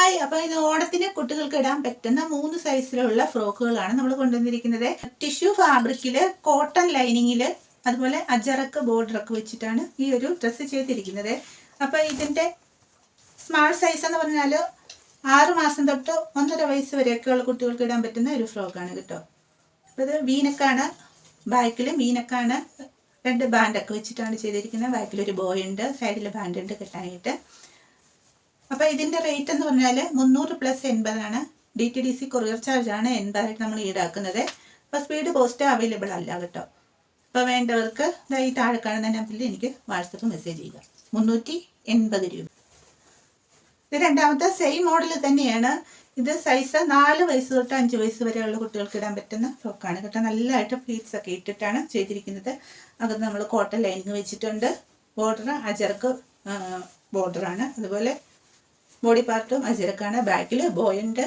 Hi, അപ്പോൾ ഇത് ഓണത്തിന് കുട്ടികൾക്ക് ഇടാൻ പറ്റുന്ന 3 സൈസിലുള്ള ഫ്രോക്കുകളാണ് നമ്മൾ കൊണ്ടുവന്നിരിക്കുന്നത്. ടിഷ്യൂ ഫാബ്രിക്കിൽ കോട്ടൺ ലൈനിങ്ങിൽ അതുപോലെ അജറക്ക് ബോർഡറൊക്കെ വെച്ചിട്ടാണ് ഈ ഒരു ഡ്രസ്സ് ചെയ്തിരിക്കുന്നത്. അപ്പോൾ ഇതിൻ്റെ സ്മാൾ സൈസ് എന്ന് പറഞ്ഞാൽ 6 മാസം തൊട്ട് 1.5 വയസ്സ് വരെയൊക്കെയുള്ള കുട്ടികൾക്ക് ഇടാൻ പറ്റുന്ന ഒരു ഫ്രോക്കാണ് കേട്ടോ. അപ്പോൾ ഇത് വീനക്കാണ്, ബാക്കിൽ വീനക്കാണ്, 2 ബാൻഡൊക്കെ വെച്ചിട്ടാണ് ചെയ്തിരിക്കുന്നത്. ബാക്കിലൊരു ബോയ് ഉണ്ട്, സൈഡിൽ ബാൻഡ് ഉണ്ട് കെട്ടാനായിട്ട്. അപ്പോൾ ഇതിൻ്റെ റേറ്റ് എന്ന് പറഞ്ഞാൽ 300 + 80 DTDC കൊറിയർ ചാർജാണ് 80 നമ്മൾ ഈടാക്കുന്നത്. അപ്പോൾ സ്പീഡ് പോസ്റ്റ് അവൈലബിൾ അല്ല കേട്ടോ. അപ്പോൾ വേണ്ടവർക്ക് ഈ താഴെ കാണുന്ന നമ്പറിൽ എനിക്ക് വാട്സപ്പ് മെസ്സേജ് ചെയ്യുക. 380 രൂപ. ഇത് രണ്ടാമത്തെ സെയിം മോഡൽ തന്നെയാണ്. ഇത് സൈസ് 4 വയസ്സ് തൊട്ട് 5 വയസ്സ് വരെയുള്ള കുട്ടികൾക്ക് ഇടാൻ പറ്റുന്ന ഫ്രോക്കാണ് കേട്ടോ. നല്ലതായിട്ട് പ്ലീറ്റ്സ് ഒക്കെ ഇട്ടിട്ടാണ് ചെയ്തിരിക്കുന്നത്. അത് നമ്മൾ കോട്ടൺ ലൈനിങ് വെച്ചിട്ടുണ്ട്. ബോർഡർ അജർക്ക് ബോർഡറാണ്. അതുപോലെ ബോഡി പാർട്ടും അജരക്കാണ്. ബാക്കിൽ ബോയ് ഉണ്ട്,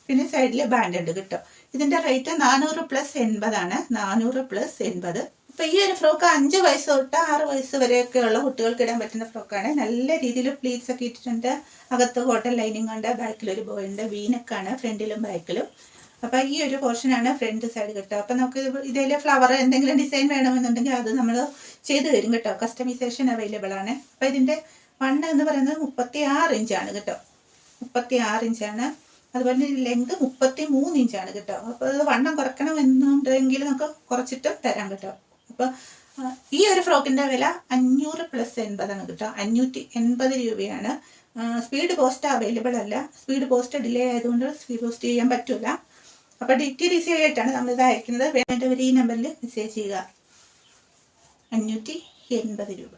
പിന്നെ സൈഡിൽ ബാൻഡ് ഉണ്ട് കേട്ടോ. ഇതിൻ്റെ റേറ്റ് 400 + 80 400 + 80. അപ്പോൾ ഈ ഒരു ഫ്രോക്ക് 5 വയസ്സ് തൊട്ട് 6 വയസ്സ് വരെയൊക്കെയുള്ള കുട്ടികൾക്ക് ഇടാൻ പറ്റുന്ന ഫ്രോക്കാണ്. നല്ല രീതിയിൽ പ്ലീറ്റ്സ് ഒക്കെ ഇട്ടിട്ടുണ്ട്. അകത്ത് കോട്ടൺ ലൈനിങ് ഉണ്ട്, ബാക്കിലൊരു ബോയ് ഉണ്ട്, വീനക്കാണ് ഫ്രണ്ടിലും ബാക്കിലും. അപ്പോൾ ഈ ഒരു പോർഷനാണ് ഫ്രണ്ട് സൈഡ് കേട്ടോ. അപ്പോൾ നമുക്ക് ഇതിൽ ഫ്ലവർ എന്തെങ്കിലും ഡിസൈൻ വേണമെന്നുണ്ടെങ്കിൽ അത് നമ്മൾ ചെയ്ത് തരും കേട്ടോ. കസ്റ്റമൈസേഷൻ അവൈലബിൾ ആണ്. അപ്പോൾ ഇതിൻ്റെ വണ്ണം എന്ന് പറയുന്നത് 36 ഇഞ്ചാണ് കേട്ടോ. 36 ഇഞ്ചാണ്. അതുപോലെ ലെങ്ത് 33 ഇഞ്ചാണ് കേട്ടോ. അപ്പോൾ അത് വണ്ണം കുറയ്ക്കണമെന്നുണ്ടെങ്കിൽ നമുക്ക് കുറച്ചിട്ട് തരാം കേട്ടോ. അപ്പോൾ ഈ ഒരു ഫ്രോക്കിൻ്റെ വില 500 + 80 കേട്ടോ. 580 രൂപയാണ്. സ്പീഡ് പോസ്റ്റ് അവൈലബിൾ അല്ല. സ്പീഡ് പോസ്റ്റ് ഡിലേ ആയതുകൊണ്ട് സ്പീഡ് പോസ്റ്റ് ചെയ്യാൻ പറ്റില്ല. അപ്പോൾ DTDC ആയിട്ടാണ് നമ്മളിത് അയക്കുന്നത്. വേണ്ടവർ ഈ നമ്പറിൽ മെസ്സേജ് ചെയ്യുക. 580 രൂപ.